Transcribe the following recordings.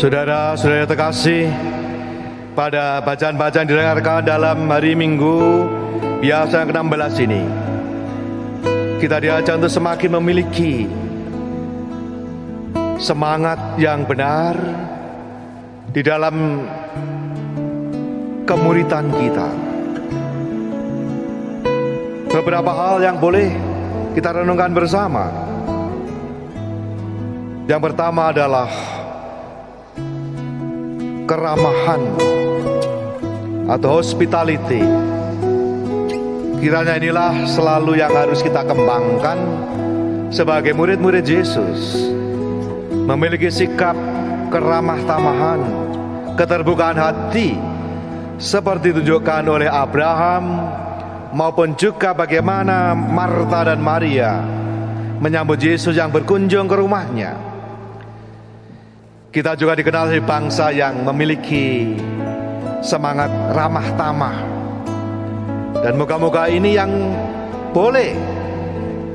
Saudara-saudara terkasih, pada bacaan-bacaan didengarkan dalam hari Minggu biasa yang ke-16 ini, kita diajak untuk semakin memiliki semangat yang benar di dalam kemuritan kita. Beberapa hal yang boleh kita renungkan bersama. Yang pertama adalah keramahan atau hospitality. Kiranya inilah selalu yang harus kita kembangkan sebagai murid-murid Yesus. Memiliki sikap keramah tamahan, keterbukaan hati, seperti ditunjukkan oleh Abraham, maupun juga bagaimana Marta dan Maria menyambut Yesus yang berkunjung ke rumahnya. Kita juga dikenal sebagai bangsa yang memiliki semangat ramah tamah. Dan moga-moga ini yang boleh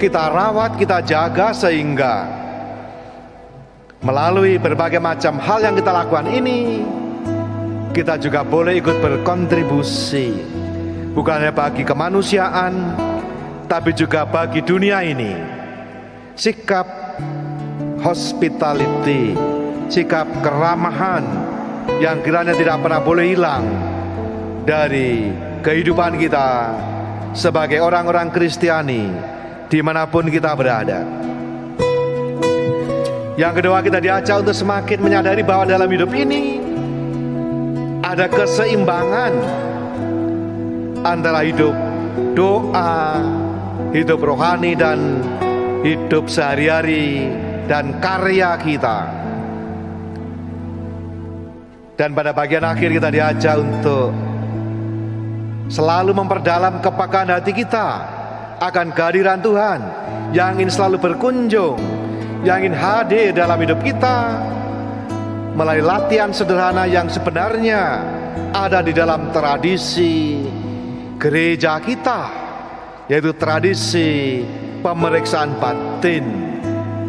kita rawat, kita jaga, sehingga melalui berbagai macam hal yang kita lakukan ini, kita juga boleh ikut berkontribusi, bukan hanya bagi kemanusiaan, tapi juga bagi dunia ini. Sikap hospitality, sikap keramahan yang kiranya tidak pernah boleh hilang dari kehidupan kita sebagai orang-orang Kristiani dimanapun kita berada. Yang kedua, kita diajak untuk semakin menyadari bahwa dalam hidup ini ada keseimbangan antara hidup doa, hidup rohani, dan hidup sehari-hari dan karya kita. Dan pada bagian akhir kita diajak untuk selalu memperdalam kepekaan hati kita akan kehadiran Tuhan yang ingin selalu berkunjung, yang ingin hadir dalam hidup kita melalui latihan sederhana yang sebenarnya ada di dalam tradisi gereja kita, yaitu tradisi pemeriksaan batin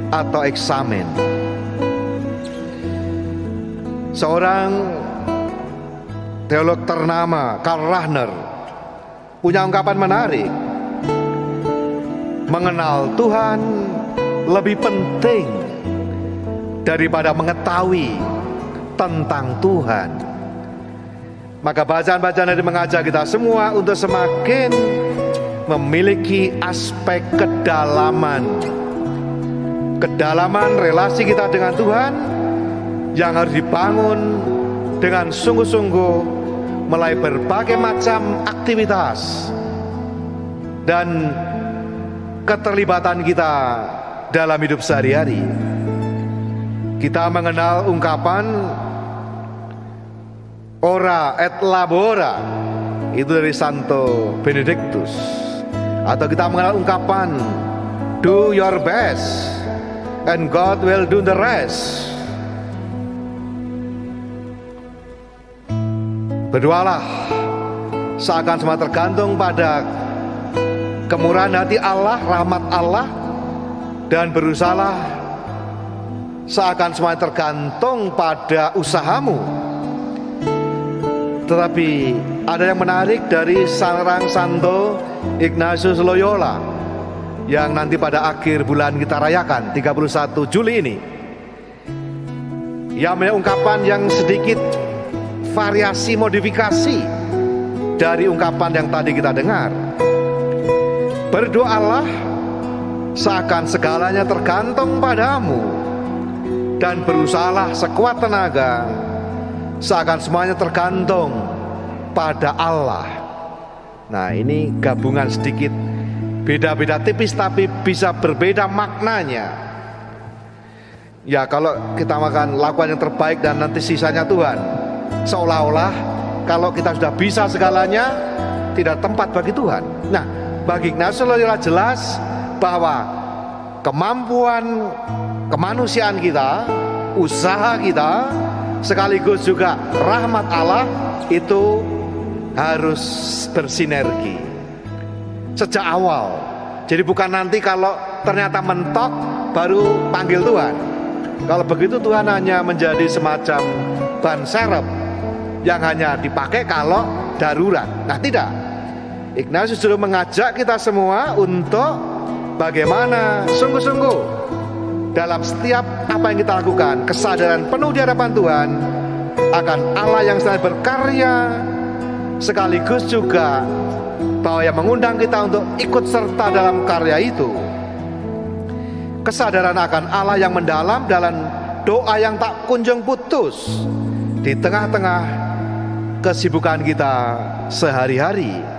atau eksamen. Seorang teolog ternama, Karl Rahner, punya ungkapan menarik. Mengenal Tuhan lebih penting daripada mengetahui tentang Tuhan. Maka bacaan-bacaan ini mengajak kita semua untuk semakin memiliki aspek kedalaman relasi kita dengan Tuhan yang harus dibangun dengan sungguh-sungguh melalui berbagai macam aktivitas dan keterlibatan kita dalam hidup sehari-hari. Kita mengenal ungkapan ora et labora, itu dari Santo Benedictus. Atau kita mengenal ungkapan do your best and God will do the rest. Berdoalah seakan semua tergantung pada kemurahan hati Allah, rahmat Allah, dan berusahalah seakan semua tergantung pada usahamu. Tetapi ada yang menarik dari seorang Santo Ignatius Loyola yang nanti pada akhir bulan kita rayakan 31 Juli ini, yang punya ungkapan yang sedikit variasi modifikasi dari ungkapan yang tadi kita dengar. Berdoalah seakan segalanya tergantung padamu, dan berusahalah sekuat tenaga seakan semuanya tergantung pada Allah. Nah, ini gabungan sedikit beda-beda tipis tapi bisa berbeda maknanya. Ya, kalau kita lakukan yang terbaik dan nanti sisanya Tuhan, seolah-olah kalau kita sudah bisa segalanya, tidak tempat bagi Tuhan. Nah, bagi Ignatius Loyola jelas bahwa kemampuan kemanusiaan kita, usaha kita, sekaligus juga rahmat Allah itu harus bersinergi sejak awal. Jadi bukan nanti kalau ternyata mentok baru panggil Tuhan. Kalau begitu Tuhan hanya menjadi semacam ban serep yang hanya dipakai kalau darurat. Nah, tidak. Ignatius justru mengajak kita semua untuk bagaimana sungguh-sungguh dalam setiap apa yang kita lakukan, kesadaran penuh di hadapan Tuhan akan Allah yang sedang berkarya, sekaligus juga bahwa yang mengundang kita untuk ikut serta dalam karya itu. Kesadaran akan Allah yang mendalam dalam doa yang tak kunjung putus di tengah-tengah kesibukan kita sehari-hari.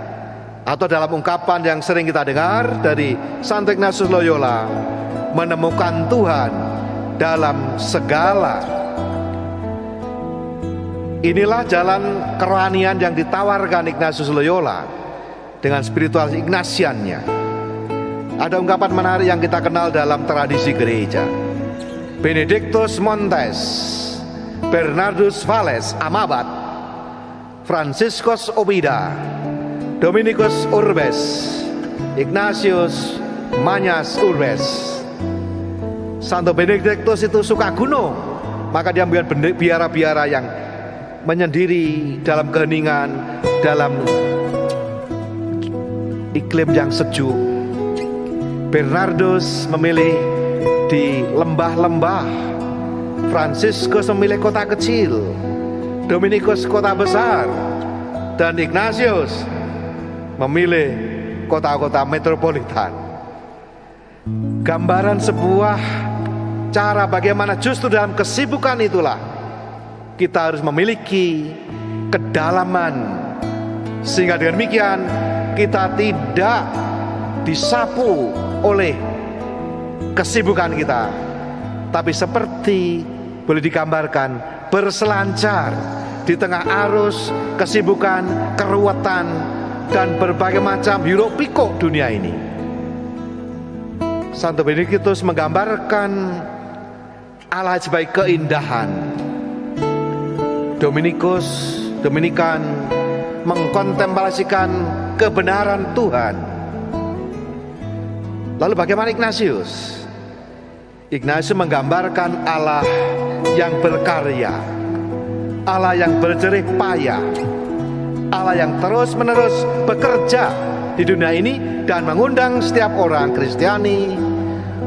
Atau dalam ungkapan yang sering kita dengar dari Santo Ignatius Loyola, menemukan Tuhan dalam segala. Inilah jalan kerohanian yang ditawarkan Ignatius Loyola dengan spiritual Ignatiannya. Ada ungkapan menarik yang kita kenal dalam tradisi gereja. Benedictus Montes, Bernardus Valles Amabat, Franciscus Obida, Dominicus Urbes, Ignatius Mañas Urbes. Santo Benedictus itu suka gunung, maka dia membuat biara-biara yang menyendiri dalam keheningan, dalam iklim yang sejuk. Bernardus memilih di lembah-lembah, Franciscus memilih kota kecil, Dominikus kota besar, dan Ignatius memilih kota-kota metropolitan. Gambaran sebuah cara bagaimana justru dalam kesibukan itulah kita harus memiliki kedalaman, sehingga dengan demikian kita tidak disapu oleh kesibukan kita, tapi seperti boleh digambarkan berselancar di tengah arus kesibukan, keruwetan, dan berbagai macam hiruk pikuk dunia ini. Santo Benedictus menggambarkan Allah sebagai keindahan. Dominikan mengkontemplasikan kebenaran Tuhan. Lalu bagaimana Ignatius? Ignatius menggambarkan Allah yang berkarya, Allah yang berjerih payah, Allah yang terus-menerus bekerja di dunia ini dan mengundang setiap orang Kristiani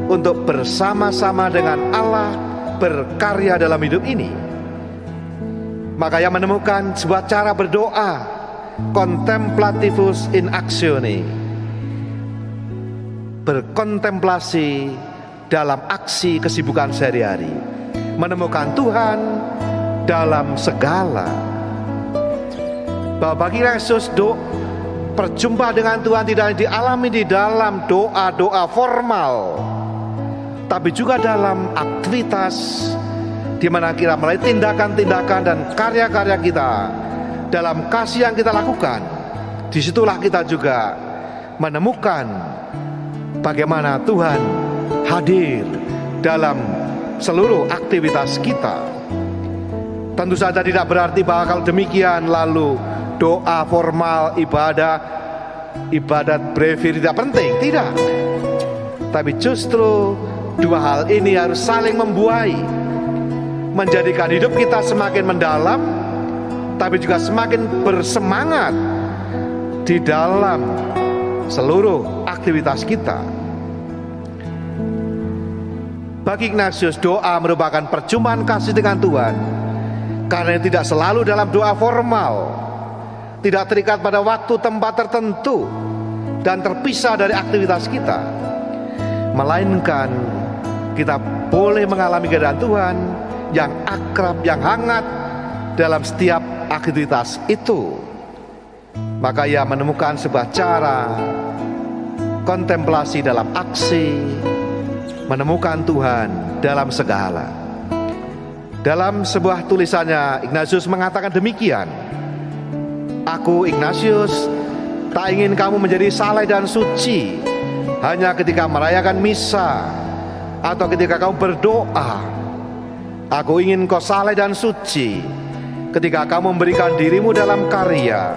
untuk bersama-sama dengan Allah berkarya dalam hidup ini. Maka ia menemukan sebuah cara berdoa, contemplativus in actione, berkontemplasi dalam aksi kesibukan sehari-hari, menemukan Tuhan dalam segala. Bahwa bagi Yesus perjumpaan dengan Tuhan tidak dialami di dalam doa-doa formal, tapi juga dalam aktivitas di mana kita melalui tindakan-tindakan dan karya-karya kita, dalam kasih yang kita lakukan. Disitulah kita juga menemukan bagaimana Tuhan hadir dalam seluruh aktivitas kita. Tentu saja tidak berarti bahwa kalau demikian lalu doa formal, ibadat brevier tidak penting, tidak. Tapi justru dua hal ini harus saling membuai, menjadikan hidup kita semakin mendalam, tapi juga semakin bersemangat di dalam seluruh aktivitas kita. Bagi Ignatius, doa merupakan perjumpaan kasih dengan Tuhan, karena tidak selalu dalam doa formal, tidak terikat pada waktu tempat tertentu dan terpisah dari aktivitas kita, melainkan kita boleh mengalami kehadiran Tuhan yang akrab, yang hangat dalam setiap aktivitas itu. Maka ia menemukan sebuah cara kontemplasi dalam aksi, menemukan Tuhan dalam segala. Dalam sebuah tulisannya, Ignatius mengatakan demikian: aku Ignatius tak ingin kamu menjadi saleh dan suci hanya ketika merayakan misa atau ketika kamu berdoa. Aku ingin kau saleh dan suci ketika kamu memberikan dirimu dalam karya,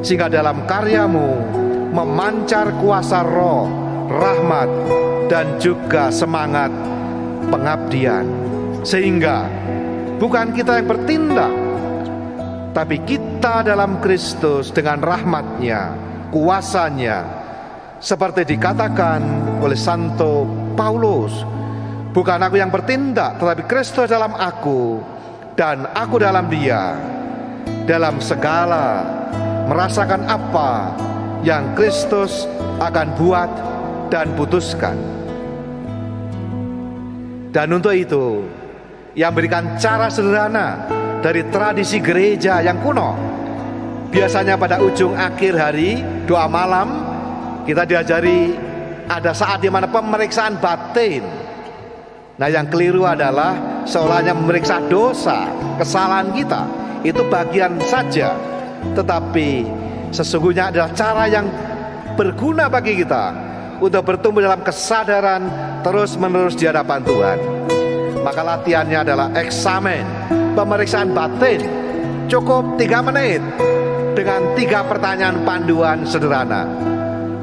sehingga dalam karyamu memancar kuasa roh, rahmat, dan juga semangat pengabdian. Sehingga bukan kita yang bertindak, tapi kita dalam Kristus dengan rahmat-Nya, kuasanya, seperti dikatakan oleh Santo Paulus, bukan aku yang bertindak, tetapi Kristus dalam aku, dan aku dalam Dia, dalam segala merasakan apa yang Kristus akan buat dan putuskan. Dan untuk itu, yang berikan cara sederhana dari tradisi gereja yang kuno. Biasanya pada ujung akhir hari, doa malam, kita diajari ada saat di mana pemeriksaan batin. Nah, yang keliru adalah seolahnya memeriksa dosa, kesalahan kita. Itu bagian saja, tetapi sesungguhnya adalah cara yang berguna bagi kita untuk bertumbuh dalam kesadaran terus-menerus di hadapan Tuhan. Maka latihannya adalah eksamen, pemeriksaan batin. Cukup 3 menit dengan 3 pertanyaan panduan sederhana.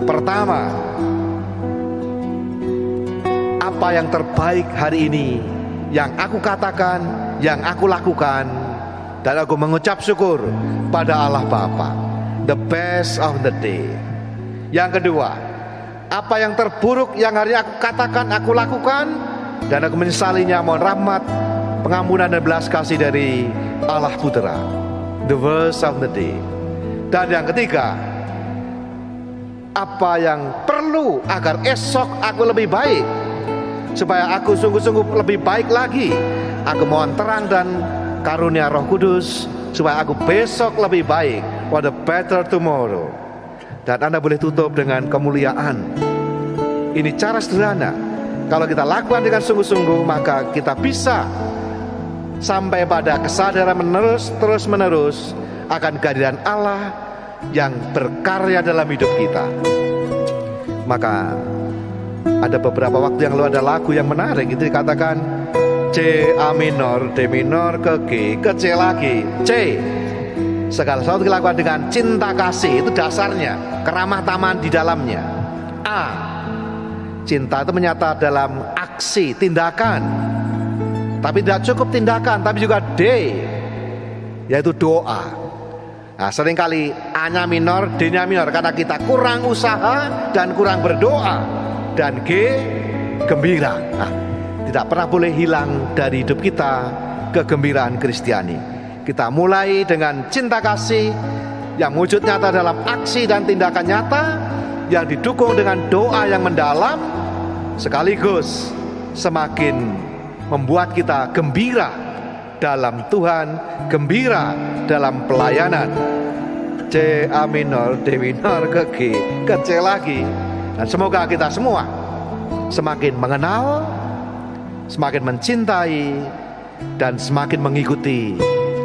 Pertama, apa yang terbaik hari ini yang aku katakan, yang aku lakukan, dan aku mengucap syukur pada Allah Bapa. The best of the day. Yang kedua, apa yang terburuk yang hari aku katakan, aku lakukan, dan aku menyesalinya. Mohon rahmat, pengampunan dan belas kasih dari Allah Putra. The worst of the day. Dan yang ketiga, apa yang perlu agar esok aku lebih baik, supaya aku sungguh-sungguh lebih baik lagi. Aku mohon terang dan karunia Roh Kudus, supaya aku besok lebih baik, for the better tomorrow. Dan Anda boleh tutup dengan kemuliaan. Ini cara sederhana. Kalau kita lakukan dengan sungguh-sungguh, maka kita bisa sampai pada kesadaran terus menerus akan kehadiran Allah yang berkarya dalam hidup kita. Maka ada beberapa waktu yang lalu ada lagu yang menarik, itu dikatakan C A minor, D minor ke G, ke C lagi, C. Segala sesuatu dilakukan dengan cinta kasih, itu dasarnya, keramah tamahan di dalamnya. A, cinta itu menyata dalam aksi, tindakan. Tapi tidak cukup tindakan, tapi juga D, yaitu doa. Nah, seringkali A-nya minor, D-nya minor, karena kita kurang usaha dan kurang berdoa. Dan G, gembira. Nah, tidak pernah boleh hilang dari hidup kita kegembiraan Kristiani. Kita mulai dengan cinta kasih yang wujud nyata dalam aksi dan tindakan nyata, yang didukung dengan doa yang mendalam, sekaligus semakin membuat kita gembira dalam Tuhan, gembira dalam pelayanan. C A minor, D minor ke G, ke C lagi. Dan semoga kita semua semakin mengenal, semakin mencintai, dan semakin mengikuti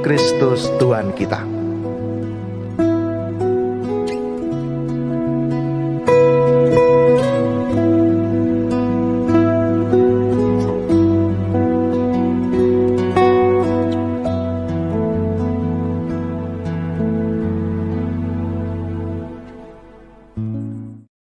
Kristus Tuhan kita.